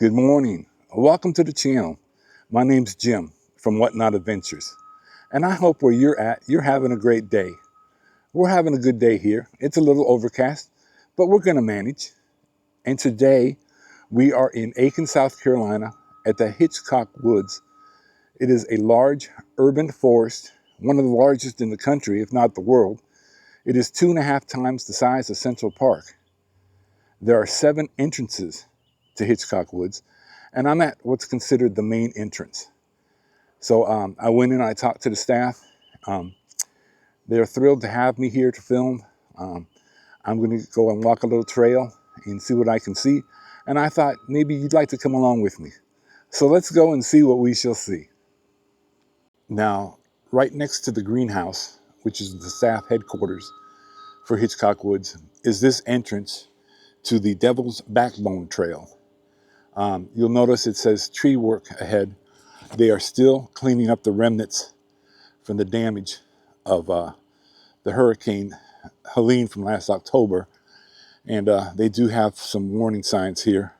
Good morning. Welcome to the channel. My name's Jim from Whatnot Adventures, and I hope where you're at, you're having a great day. We're having a good day here. It's a little overcast, but we're going to manage. And today we are in Aiken, South Carolina at the Hitchcock Woods. It is a large urban forest, one of the largest in the country, if not the world. It is 2.5 times the size of Central Park. There are 7 entrances to Hitchcock Woods, and I'm at what's considered the main entrance. So I went in and I talked to the staff. They're thrilled to have me here to film. I'm going to go and walk a little trail and see what I can see. And I thought maybe you'd like to come along with me. So let's go and see what we shall see. Now, right next to the greenhouse, which is the staff headquarters for Hitchcock Woods, is this entrance to the Devil's Backbone Trail. You'll notice it says tree work ahead. They are still cleaning up the remnants from the damage of the Hurricane Helene from last October. And they do have some warning signs here.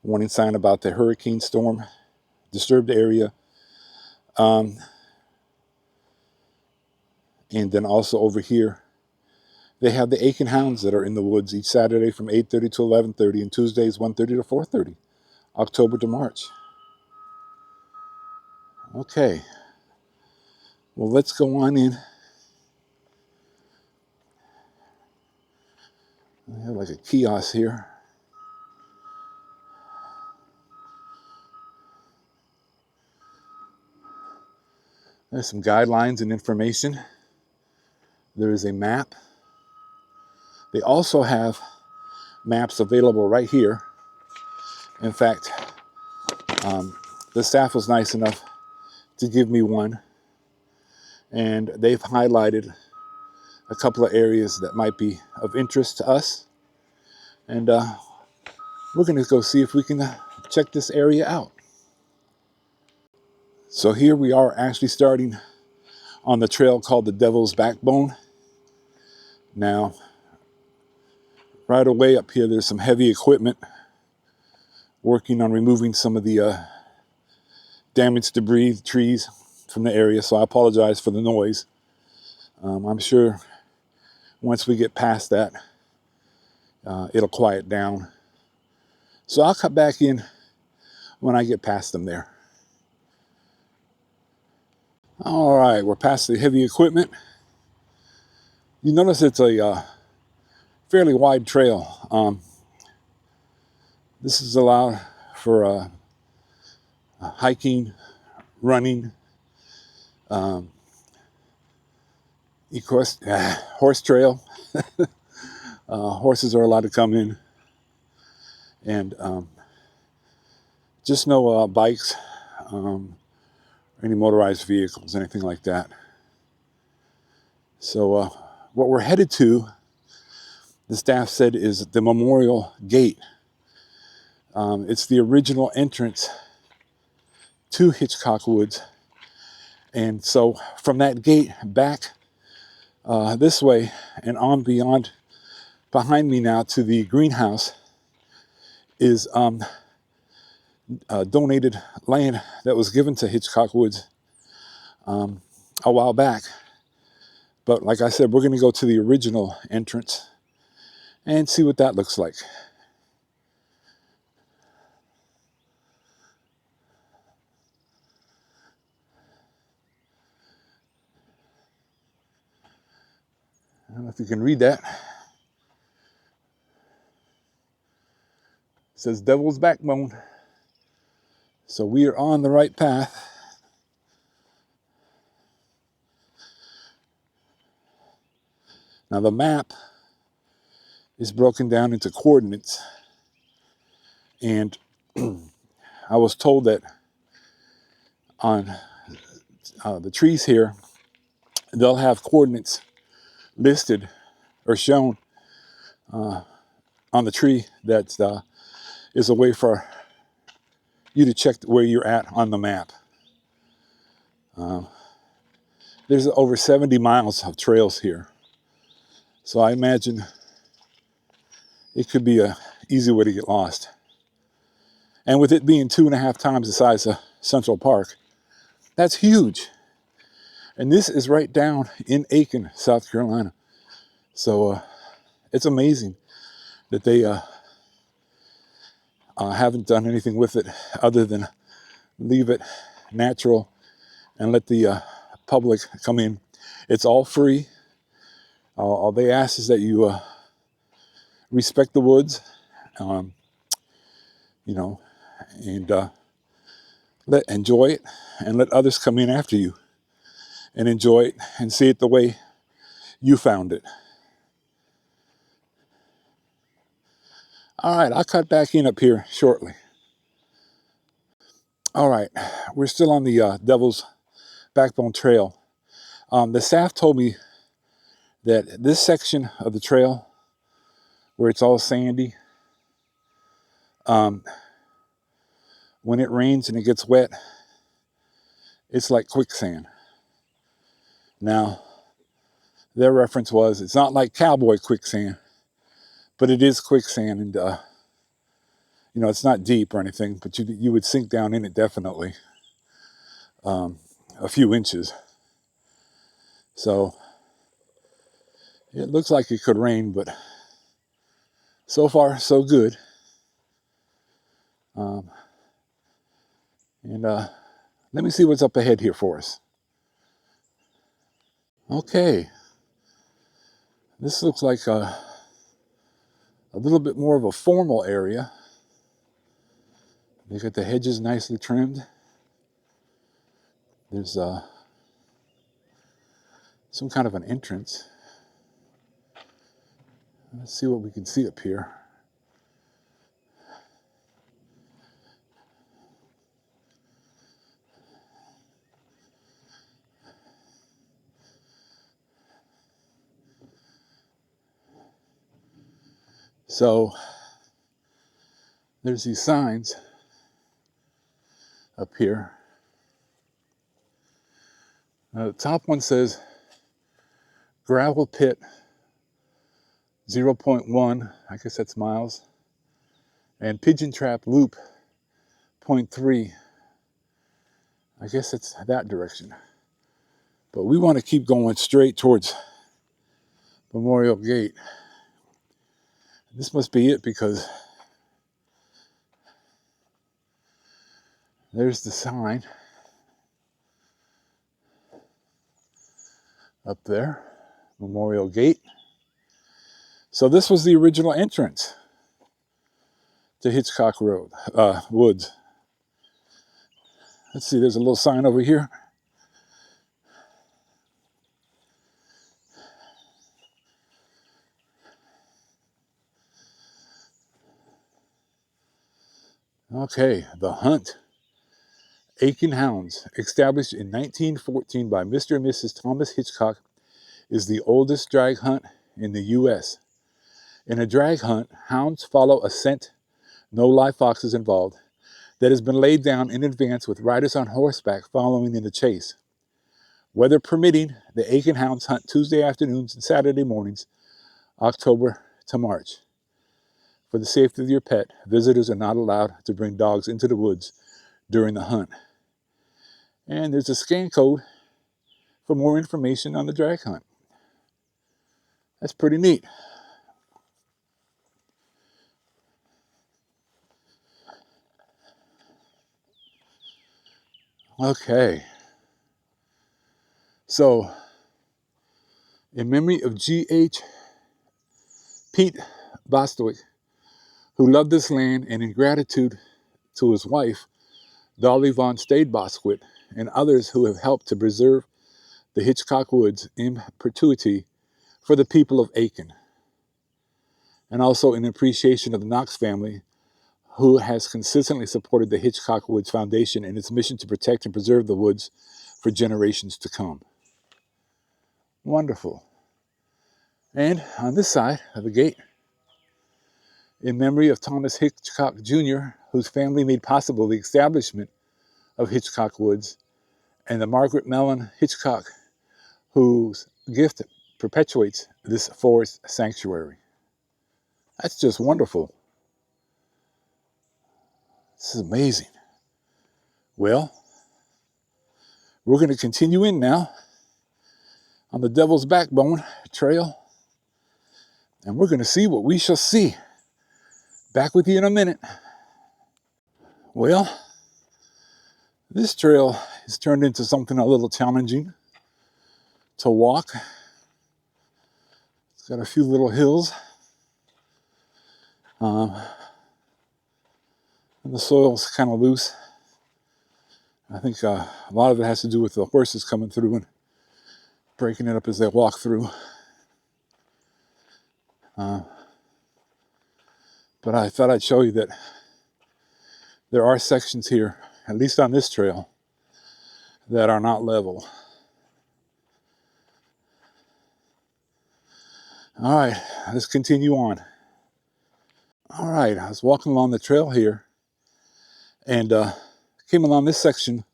Warning sign about the hurricane storm, disturbed area. And then also over here, they have the Aiken Hounds that are in the woods each Saturday from 8:30 to 11:30 and Tuesdays 1:30 to 4:30, October to March. Okay, well, let's go on in. I have like a kiosk here. There's some guidelines and information. There is a map. They also have maps available right here. In fact, the staff was nice enough to give me one, and they've highlighted a couple of areas that might be of interest to us, and we're going to go see if we can check this area out. So here we are actually starting on the trail called the Devil's Backbone. Now, right away up here, there's some heavy equipment working on removing some of the damaged debris, trees from the area, so I apologize for the noise. I'm sure once we get past that, it'll quiet down. So I'll cut back in when I get past them there. All right, we're past the heavy equipment. You notice it's a fairly wide trail. This is allowed for hiking, running, horse trail. Horses are allowed to come in, and just no bikes, or any motorized vehicles, anything like that. So what we're headed to, the staff said, is the Memorial Gate. It's the original entrance to Hitchcock Woods. And so from that gate back this way and on beyond, behind me now to the greenhouse, is donated land that was given to Hitchcock Woods a while back. But like I said, we're going to go to the original entrance and see what that looks like. I don't know if you can read that. It says Devil's Backbone. So we are on the right path. Now the map is broken down into coordinates, and I was told that on the trees here, they'll have coordinates listed or shown on the tree that is a way for you to check where you're at on the map. There's over 70 miles of trails here. So I imagine it could be a easy way to get lost. And with it being 2.5 times the size of Central Park, that's huge. And this is right down in Aiken, South Carolina. So it's amazing that they haven't done anything with it other than leave it natural and let the public come in. It's all free. All they ask is that you respect the woods, you know, and enjoy it, and let others come in after you and enjoy it and see it the way you found it. All right, I'll cut back in up here shortly. All right, we're still on the Devil's Backbone Trail. The staff told me that this section of the trail, where it's all sandy, when it rains and it gets wet, it's like quicksand. Now, their reference was, it's not like cowboy quicksand, but it is quicksand, and you know, it's not deep or anything, but you would sink down in it definitely, a few inches. So it looks like it could rain, but so far so good. And let me see what's up ahead here for us. Okay, this looks like a little bit more of a formal area. They got the hedges nicely trimmed. There's some kind of an entrance. Let's see what we can see up here. So there's these signs up here. The top one says gravel pit 0.1, I guess that's miles, and pigeon trap loop 0.3. I guess it's that direction. But we want to keep going straight towards Memorial Gate. This must be it, because there's the sign up there, Memorial Gate. So this was the original entrance to Hitchcock Woods. Let's see, there's a little sign over here. Okay, The Hunt. Aiken Hounds, established in 1914 by Mr. and Mrs. Thomas Hitchcock, is the oldest drag hunt in the U.S. In a drag hunt, hounds follow a scent, no live foxes involved, that has been laid down in advance with riders on horseback following in the chase. Weather permitting, the Aiken Hounds hunt Tuesday afternoons and Saturday mornings, October to March. For the safety of your pet, visitors are not allowed to bring dogs into the woods during the hunt. And there's a scan code for more information on the drag hunt. That's pretty neat. Okay. So, in memory of G.H. Pete Bostwick, who loved this land, and in gratitude to his wife, Dolly Von Stade Bostwick, and others who have helped to preserve the Hitchcock Woods in perpetuity for the people of Aiken. And also in appreciation of the Knox family, who has consistently supported the Hitchcock Woods Foundation in its mission to protect and preserve the woods for generations to come. Wonderful. And on this side of the gate, in memory of Thomas Hitchcock Jr., whose family made possible the establishment of Hitchcock Woods, and the Margaret Mellon Hitchcock, whose gift perpetuates this forest sanctuary. That's just wonderful. This is amazing. Well, we're going to continue in now on the Devil's Backbone Trail, and we're going to see what we shall see. Back with you in a minute. Well, this trail has turned into something a little challenging to walk. It's got a few little hills. And the soil's kind of loose. I think a lot of it has to do with the horses coming through and breaking it up as they walk through. But I thought I'd show you that there are sections here, at least on this trail, that are not level. All right, let's continue on. All right, I was walking along the trail here and came along this section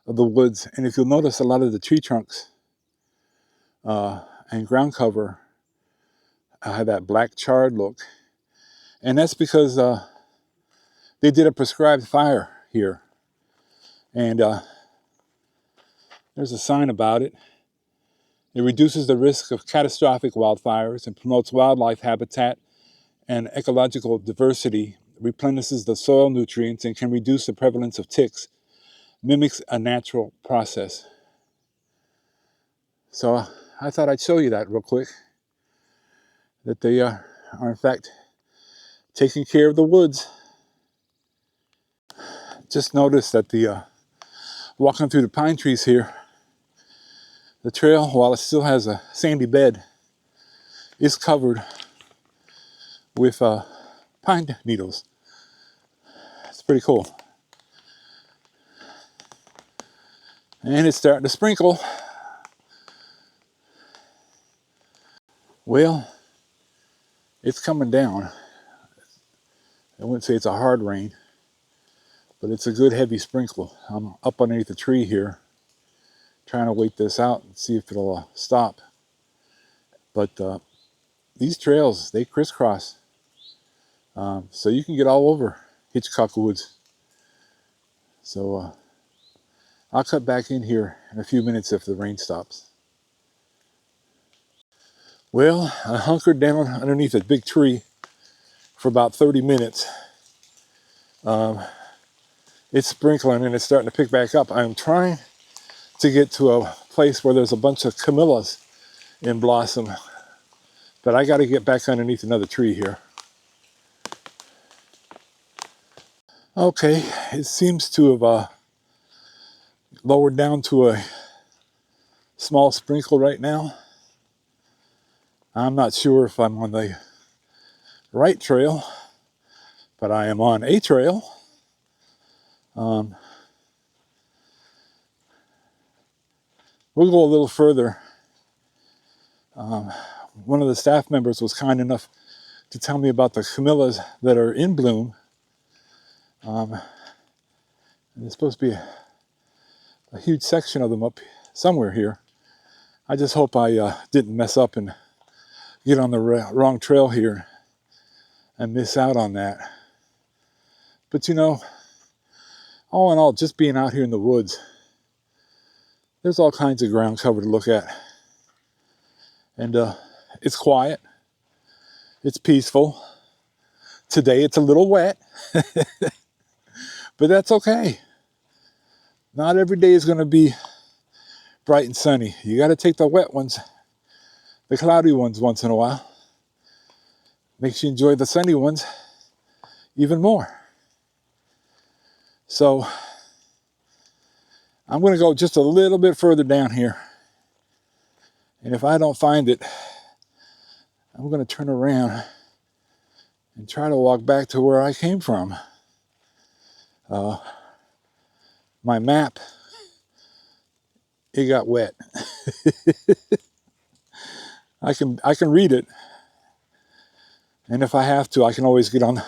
of the woods, and if you'll notice, a lot of the tree trunks and ground cover had that black charred look, and that's because they did a prescribed fire here, and there's a sign about it. It reduces the risk of catastrophic wildfires and promotes wildlife habitat and ecological diversity, replenishes the soil nutrients, and can reduce the prevalence of ticks, mimics a natural process. So I thought I'd show you that real quick, that they are in fact taking care of the woods. Just notice that the walking through the pine trees here, the trail, while it still has a sandy bed, is covered with pine needles. It's pretty cool. And it's starting to sprinkle. Well, it's coming down. I wouldn't say it's a hard rain, but it's a good heavy sprinkle. I'm up underneath the tree here, trying to wait this out and see if it'll stop. But these trails, they crisscross. So you can get all over Hitchcock Woods. So I'll cut back in here in a few minutes if the rain stops. Well, I hunkered down underneath a big tree for about 30 minutes. It's sprinkling and it's starting to pick back up. I'm trying to get to a place where there's a bunch of camellias in blossom, but I got to get back underneath another tree here. Okay, it seems to have lowered down to a small sprinkle right now. I'm not sure if I'm on the right trail, but I am on a trail. We'll go a little further. One of the staff members was kind enough to tell me about the camellias that are in bloom. There's supposed to be a huge section of them up somewhere here. I just hope I didn't mess up and get on the wrong trail here and miss out on that. But you know, all in all, just being out here in the woods, there's all kinds of ground cover to look at. And it's quiet. It's peaceful. Today it's a little wet, but that's okay. Not every day is going to be bright and sunny. You got to take the wet ones, the cloudy ones once in a while. Makes you enjoy the sunny ones even more. So I'm going to go just a little bit further down here. And if I don't find it, I'm going to turn around and try to walk back to where I came from. My map, it got wet. I can read it. And if I have to, I can always get on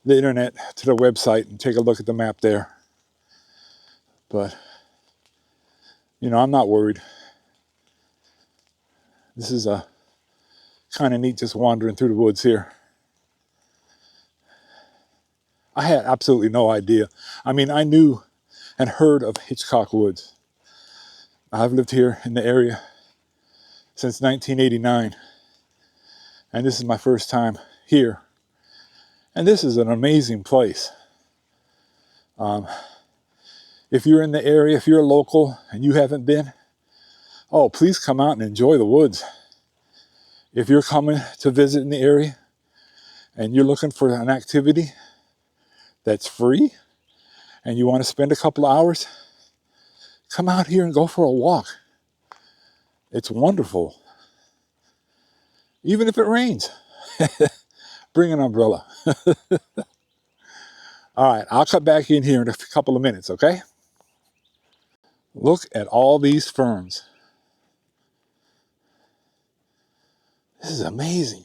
the internet to the website and take a look at the map there. But, you know, I'm not worried. This is kind of neat just wandering through the woods here. I had absolutely no idea. I mean, I knew and heard of Hitchcock Woods. I've lived here in the area since 1989, and this is my first time here. And this is an amazing place. If you're in the area, if you're a local and you haven't been, oh, please come out and enjoy the woods. If you're coming to visit in the area and you're looking for an activity that's free and you want to spend a couple of hours, come out here and go for a walk. It's wonderful. Even if it rains, bring an umbrella. All right, I'll cut back in here in a couple of minutes, okay? Look at all these ferns. This is amazing.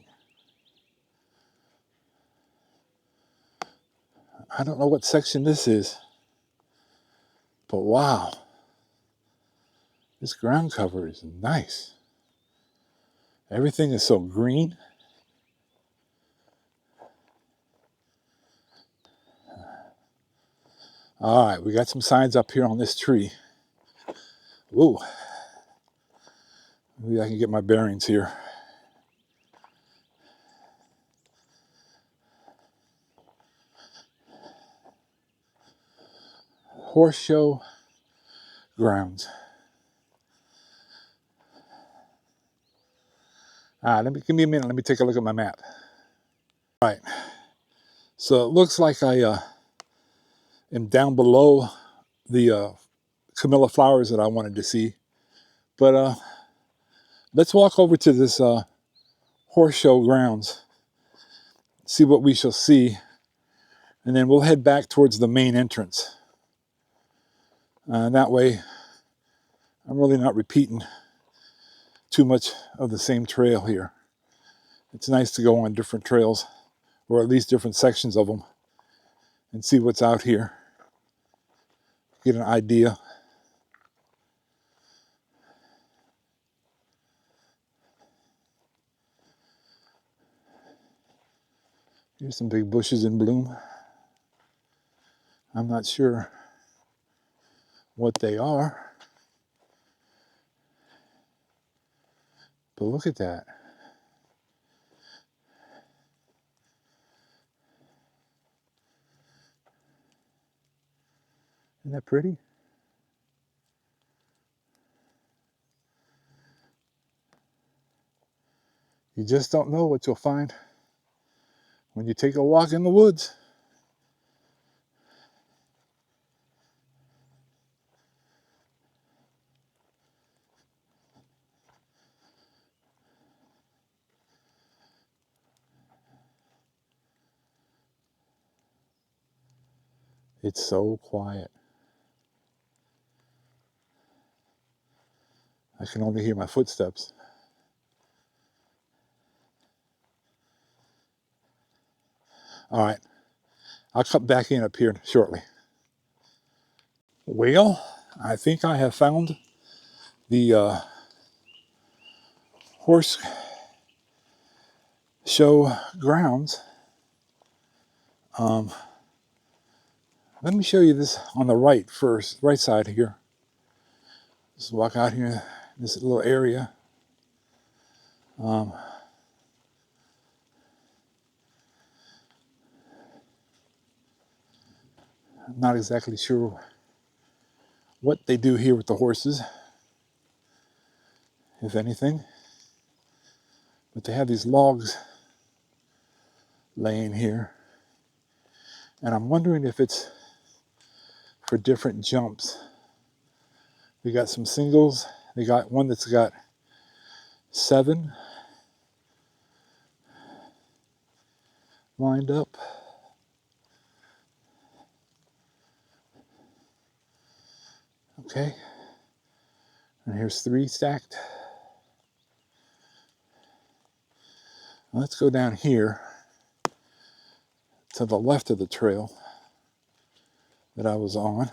I don't know what section this is, but wow. This ground cover is nice. Everything is so green. All right, we got some signs up here on this tree. Ooh, maybe I can get my bearings here. Horse show grounds. Give me a minute. Let me take a look at my map. All right, so it looks like I am down below the camellia flowers that I wanted to see. But let's walk over to this horse show grounds, see what we shall see, and then we'll head back towards the main entrance. That way, I'm really not repeating too much of the same trail here. It's nice to go on different trails, or at least different sections of them, and see what's out here. Get an idea. Here's some big bushes in bloom. I'm not sure what they are, but look at that. Isn't that pretty? You just don't know what you'll find when you take a walk in the woods. It's so quiet. I can only hear my footsteps. All right, I'll cut back in up here shortly. Well, I think I have found the horse show grounds. Let me show you this on the right first, right side here. Just walk out here, this little area. I'm not exactly sure what they do here with the horses, if anything. But they have these logs laying here. And I'm wondering if it's for different jumps. We got some singles. They got one that's got 7 lined up. Okay. And here's 3 stacked. Let's go down here to the left of the trail that I was on.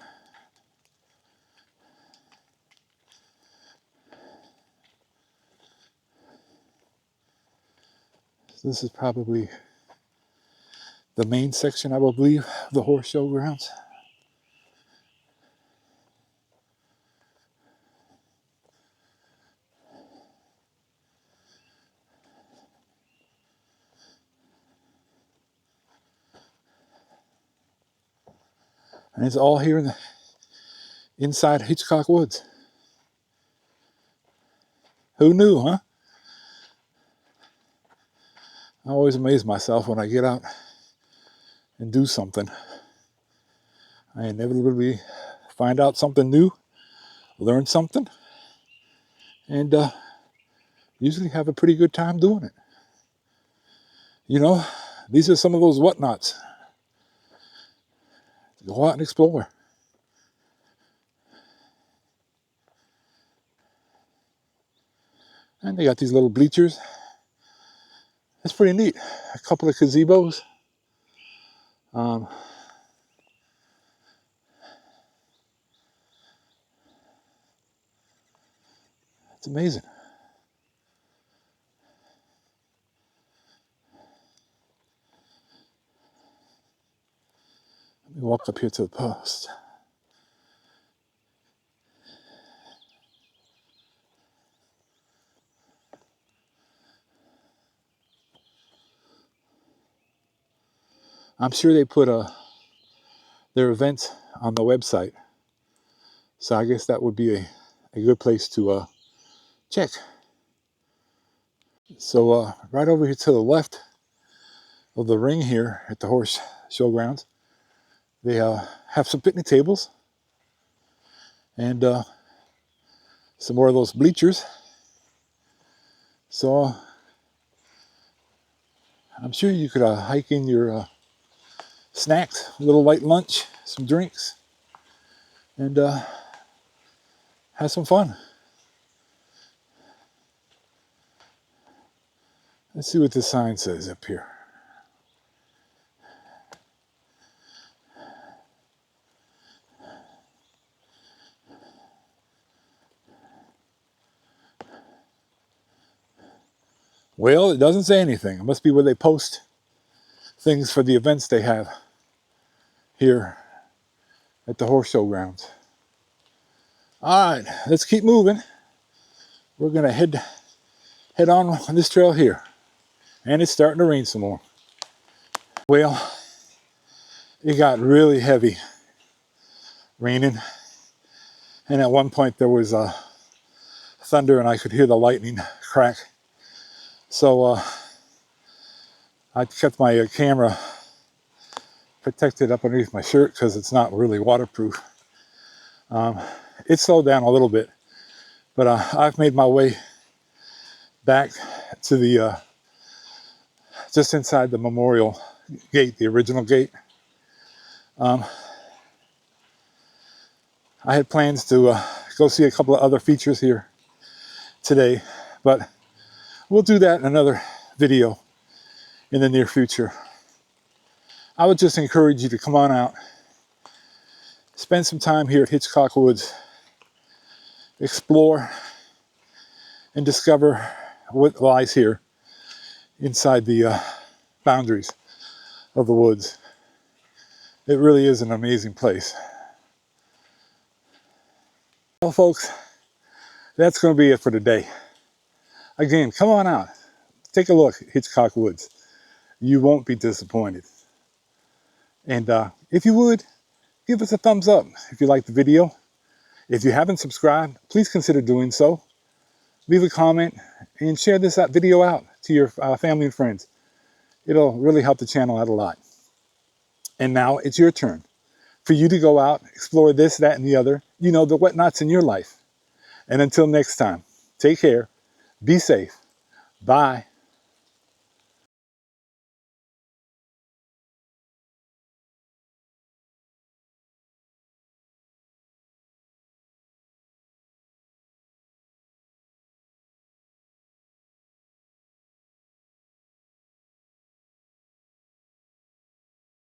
So this is probably the main section, I will believe, of the horse show grounds. And it's all here in the inside Hitchcock Woods. Who knew, huh? I always amaze myself when I get out and do something. I inevitably find out something new, learn something, and usually have a pretty good time doing it. You know, these are some of those whatnots. Go out and explore. And they got these little bleachers. That's pretty neat. A couple of gazebos. It's amazing. Let me walk up here to the post. I'm sure they put their events on the website. So I guess that would be a good place to check. So right over here to the left of the ring here at the horse showgrounds, they have some picnic tables and some more of those bleachers. So I'm sure you could hike in your snacks, a little light lunch, some drinks, and have some fun. Let's see what the sign says up here. Well, it doesn't say anything. It must be where they post things for the events they have here at the horse show grounds. All right, let's keep moving. We're gonna head on this trail here, and it's starting to rain some more. Well, it got really heavy raining, and at one point there was thunder, and I could hear the lightning crack. So I kept my camera protected up underneath my shirt because it's not really waterproof. It slowed down a little bit, but I've made my way back to the just inside the memorial gate, the original gate. I had plans to go see a couple of other features here today, but we'll do that in another video in the near future. I would just encourage you to come on out, spend some time here at Hitchcock Woods, explore and discover what lies here inside the boundaries of the woods. It really is an amazing place. Well, folks, that's going to be it for today. Again, come on out. Take a look at Hitchcock Woods. You won't be disappointed. And if you would, give us a thumbs up if you liked the video. If you haven't subscribed, please consider doing so. Leave a comment and share this video out to your family and friends. It'll really help the channel out a lot. And now it's your turn for you to go out, explore this, that, and the other. You know, the whatnots in your life. And until next time, take care, be safe, bye.